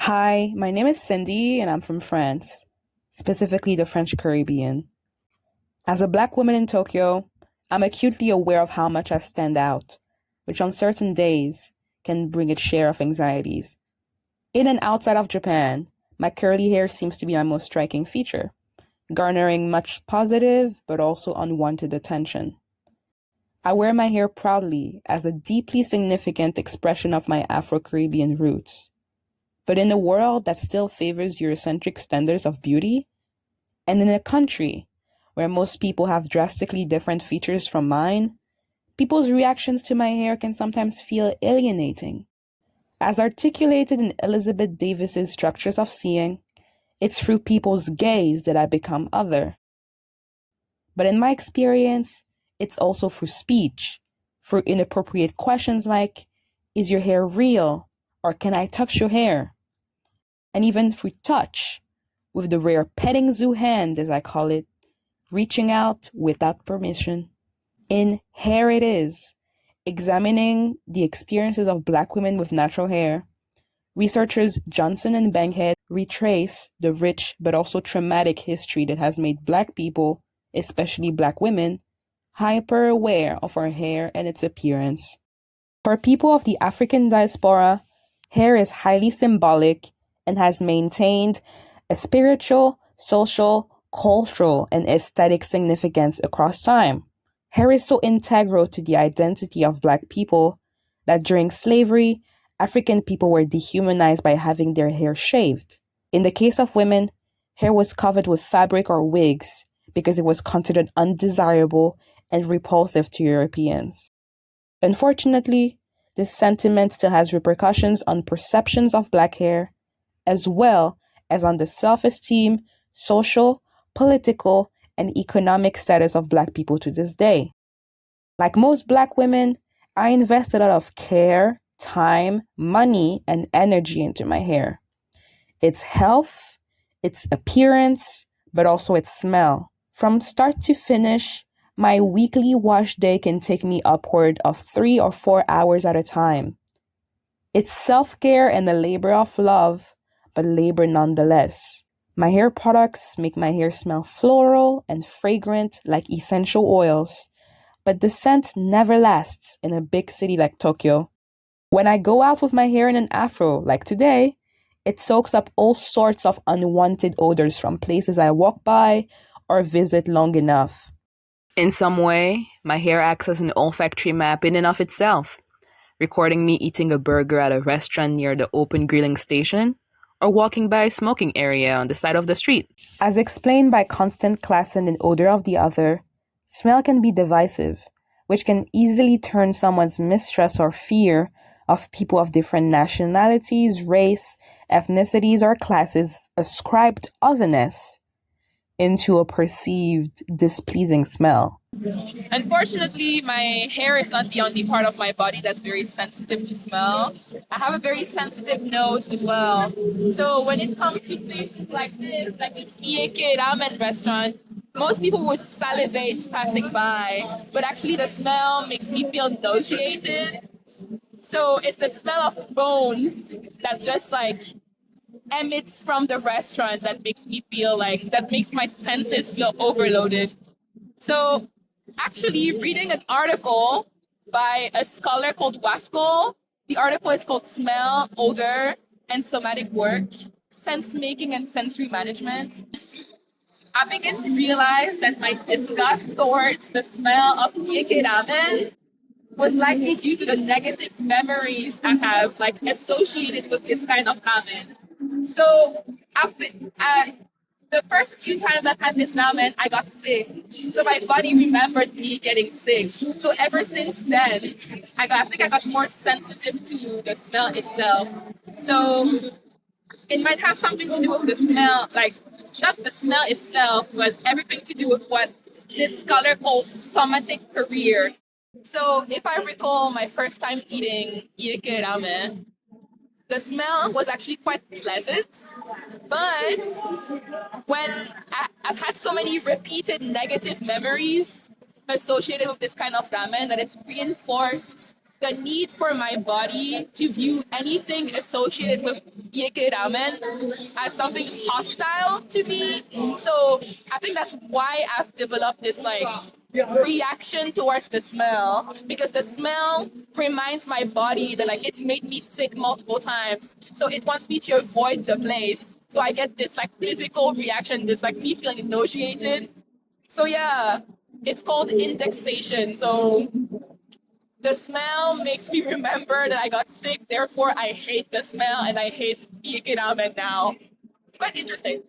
Hi, my name is Cindy and I'm from France, specifically the French Caribbean. As a Black woman in Tokyo, I'm acutely aware of how much I stand out, which on certain days can bring its share of anxieties. In and outside of Japan, my curly hair seems to be my most striking feature, garnering much positive but also unwanted attention. I wear my hair proudly as a deeply significant expression of my Afro-Caribbean roots. But in a world that still favors Eurocentric standards of beauty, and in a country where most people have drastically different features from mine, people's reactions to my hair can sometimes feel alienating. As articulated in Elizabeth Davis's Structures of Seeing, it's through people's gaze that I become other. But in my experience, it's also through speech, through inappropriate questions like, "Is your hair real?" or "Can I touch your hair?" And even through touch, with the rare petting zoo hand, as I call it, reaching out without permission. In Hair It Is, examining the experiences of Black women with natural hair, researchers Johnson and Bankhead retrace the rich but also traumatic history that has made Black people, especially Black women, hyper aware of our hair and its appearance. For people of the African diaspora, hair is highly symbolic and has maintained a spiritual, social, cultural, and aesthetic significance across time. Hair is so integral to the identity of Black people that during slavery, African people were dehumanized by having their hair shaved. In the case of women, hair was covered with fabric or wigs because it was considered undesirable and repulsive to Europeans. Unfortunately, this sentiment still has repercussions on perceptions of Black hair, as well as on the self-esteem, social, political, and economic status of Black people to this day. Like most Black women, I invest a lot of care, time, money, and energy into my hair. Its health, its appearance, but also its smell. From start to finish, my weekly wash day can take me upward of 3 or 4 hours at a time. It's self-care and a labor of love, but labor nonetheless. My hair products make my hair smell floral and fragrant like essential oils, but the scent never lasts in a big city like Tokyo. When I go out with my hair in an afro, like today, it soaks up all sorts of unwanted odors from places I walk by or visit long enough. In some way, my hair acts as an olfactory map in and of itself, recording me eating a burger at a restaurant near the open grilling station, or walking by a smoking area on the side of the street. As explained by Constant Klassen in Odor of the Other, smell can be divisive, which can easily turn someone's mistrust or fear of people of different nationalities, race, ethnicities, or classes ascribed otherness into a perceived displeasing smell. Unfortunately, my hair is not the only part of my body that's very sensitive to smell. I have a very sensitive nose as well. So when it comes to places like this Ieke ramen restaurant, most people would salivate passing by, but actually the smell makes me feel nauseated. So it's the smell of bones that just like emits from the restaurant that makes me feel like, that makes my senses feel overloaded. So actually reading an article by a scholar called Waskol, the article is called Smell, Odor, and Somatic Work, Sense Making and Sensory Management. I begin to realize that my disgust towards the smell of Yeke ramen was likely due to the negative memories I have like associated with this kind of ramen. So after the first few times I had this ramen, I got sick. So my body remembered me getting sick. So ever since then, I think I got more sensitive to the smell itself. So it might have something to do with the smell, like just the smell itself, but everything to do with what this scholar calls somatic career. So if I recall my first time eating Ieke ramen, the smell was actually quite pleasant, but I've had so many repeated negative memories associated with this kind of ramen that it's reinforced the need for my body to view anything associated with Yeke ramen as something hostile to me. So I think that's why I've developed this like reaction towards the smell, because the smell reminds my body that like it's made me sick multiple times, so it wants me to avoid the place. So I get this like physical reaction, this like me feeling nauseated. So yeah, it's called indexation. So the smell makes me remember that I got sick, therefore I hate the smell and I hate Yeke ramen now. It's quite interesting.